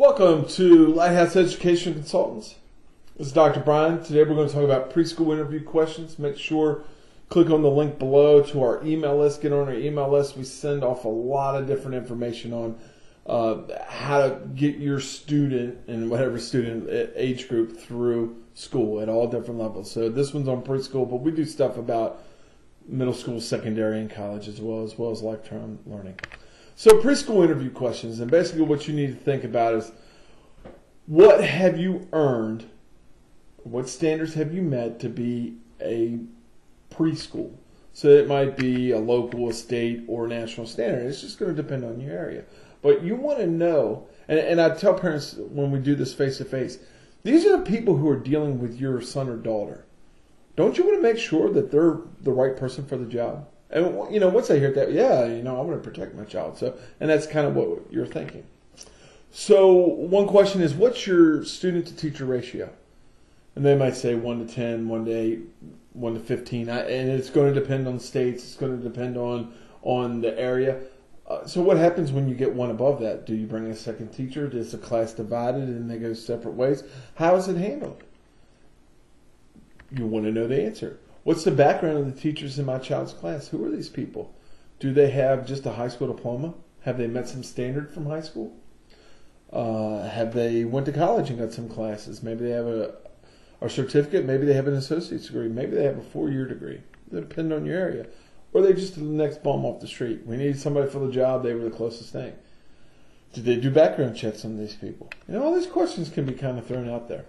Welcome to Lighthouse Education Consultants. This is Dr. Bryan. Today we're going to talk about preschool interview questions. Make sure click on the link below to our email list. Get on our email list. We send off a lot of different information on how to get your student and whatever student age group through school at all different levels. So this one's on preschool, but we do stuff about middle school, secondary, and college as well as lifetime learning. So preschool interview questions, and basically what you need to think about is what have you earned, what standards have you met to be a preschool? So it might be a local, a state, or national standard. It's just going to depend on your area. But you want to know, and I tell parents when we do this face-to-face, these are the people who are dealing with your son or daughter. Don't you want to make sure that they're the right person for the job? And, once I hear that, I want to protect my child. So, and that's kind of what you're thinking. So one question is, what's your student-to-teacher ratio? And they might say 1 to 10, 1 to 8, 1 to 15. And it's going to depend on states. It's going to depend on the area. So what happens when you get one above that? Do you bring a second teacher? Is the class divided and they go separate ways? How is it handled? You want to know the answer. What's the background of the teachers in my child's class? Who are these people? Do they have just a high school diploma? Have they met some standard from high school? Have they went to college and got some classes? Maybe they have a certificate. Maybe they have an associate's degree. Maybe they have a 4-year degree. It depends on your area. Or they just the next bum off the street. We need somebody for the job. They were the closest thing. Did they do background checks on these people? All these questions can be kind of thrown out there.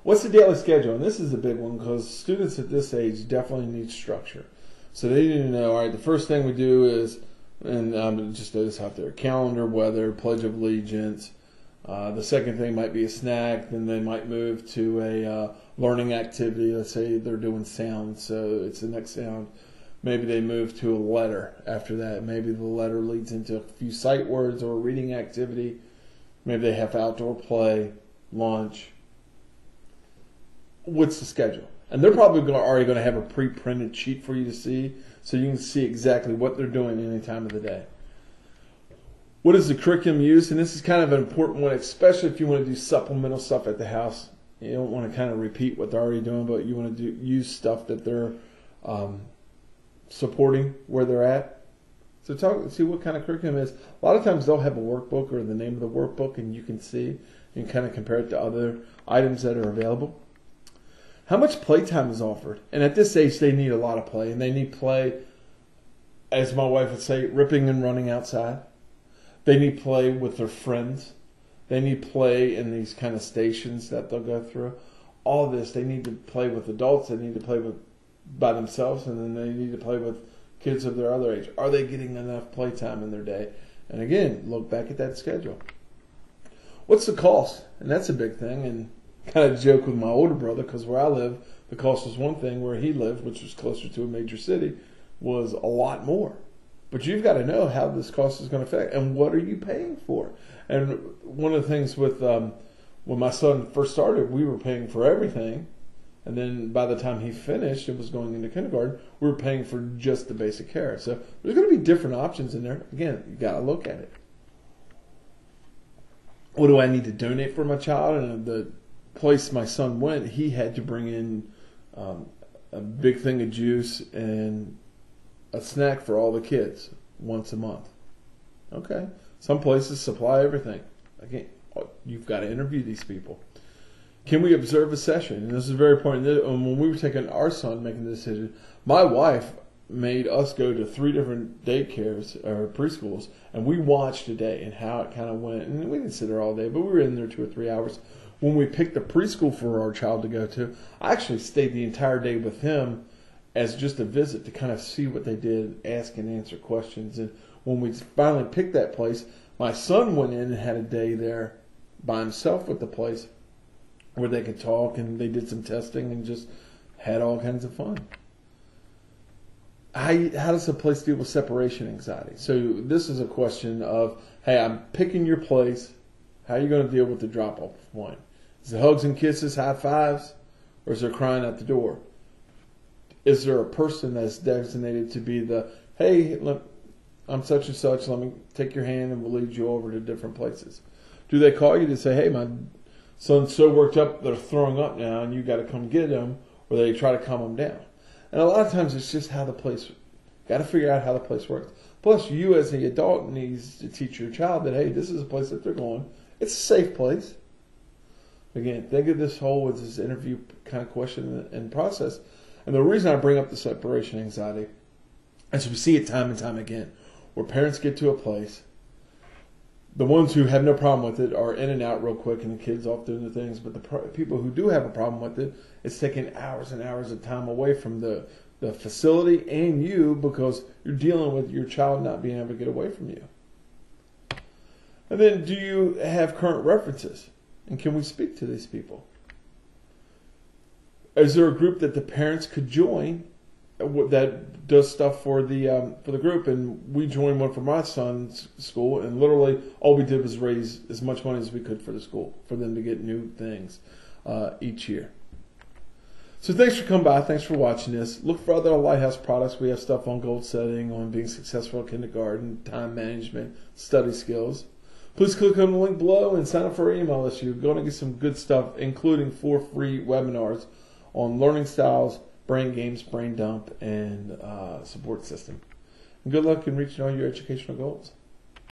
What's the daily schedule? And this is a big one because students at this age definitely need structure. So they need to know, all right, the first thing we do is, and I'm just throw this out there, calendar, weather, Pledge of Allegiance. The second thing might be a snack. Then they might move to a learning activity. Let's say they're doing sound, so it's the next sound. Maybe they move to a letter after that. Maybe the letter leads into a few sight words or a reading activity. Maybe they have outdoor play, lunch. What's the schedule? And they're probably already going to have a pre-printed sheet for you to see, so you can see exactly what they're doing any time of the day. What is the curriculum used? And this is kind of an important one, especially if you want to do supplemental stuff at the house. You don't want to kind of repeat what they're already doing, but you want to use stuff that they're supporting where they're at. So see what kind of curriculum it is. A lot of times they'll have a workbook or the name of the workbook, and you can see and kind of compare it to other items that are available. How much playtime is offered? And at this age, they need a lot of play. And they need play, as my wife would say, ripping and running outside. They need play with their friends. They need play in these kind of stations that they'll go through. All of this, they need to play with adults. They need to play by themselves. And then they need to play with kids of their other age. Are they getting enough playtime in their day? And again, look back at that schedule. What's the cost? And that's a big thing. And kind of joke with my older brother because where I live, the cost was one thing. Where he lived, which was closer to a major city, was a lot more. But you've got to know how this cost is going to affect and what are you paying for. And one of the things with when my son first started, we were paying for everything. And then by the time he finished and was going into kindergarten, we were paying for just the basic care. So there's going to be different options in there. Again, you got to look at it. What do I need to donate for my child? And the place my son went, he had to bring in a big thing of juice and a snack for all the kids once a month. Okay. Some places supply everything. Again, you've got to interview these people. Can we observe a session? And this is very important. When we were taking our son, making the decision, my wife made us go to 3 different daycares or preschools, and we watched a day and how it kind of went. And we didn't sit there all day, but we were in there 2 or 3 hours. When we picked a preschool for our child to go to, I actually stayed the entire day with him as just a visit to kind of see what they did, ask and answer questions. And when we finally picked that place, my son went in and had a day there by himself with the place where they could talk, and they did some testing and just had all kinds of fun. How does a place deal with separation anxiety? So this is a question of, hey, I'm picking your place. How are you going to deal with the drop-off point? Is it hugs and kisses, high fives, or is there crying at the door? Is there a person that's designated to be the, hey, look, I'm such and such, let me take your hand and we'll lead you over to different places? Do they call you to say, hey, my son's so worked up they're throwing up now and you got to come get them, or they try to calm them down? And a lot of times it's just how the place, got to figure out how the place works. Plus, you as the adult needs to teach your child that, hey, this is a place that they're going. It's a safe place. Again, think of this whole as this interview kind of question and process. And the reason I bring up the separation anxiety is we see it time and time again, where parents get to a place, the ones who have no problem with it are in and out real quick and the kid's off doing the things, but the people who do have a problem with it, it's taking hours and hours of time away from the facility and you, because you're dealing with your child not being able to get away from you. And then, do you have current references? And can we speak to these people? Is there a group that the parents could join that does stuff for the group? And we joined one for my son's school, and literally all we did was raise as much money as we could for the school, for them to get new things each year. So thanks for coming by. Thanks for watching this. Look for other Lighthouse products. We have stuff on goal setting, on being successful in kindergarten, time management, study skills. Please click on the link below and sign up for our email list. You're going to get some good stuff, including 4 free webinars on learning styles, brain games, brain dump, and support system. And good luck in reaching all your educational goals.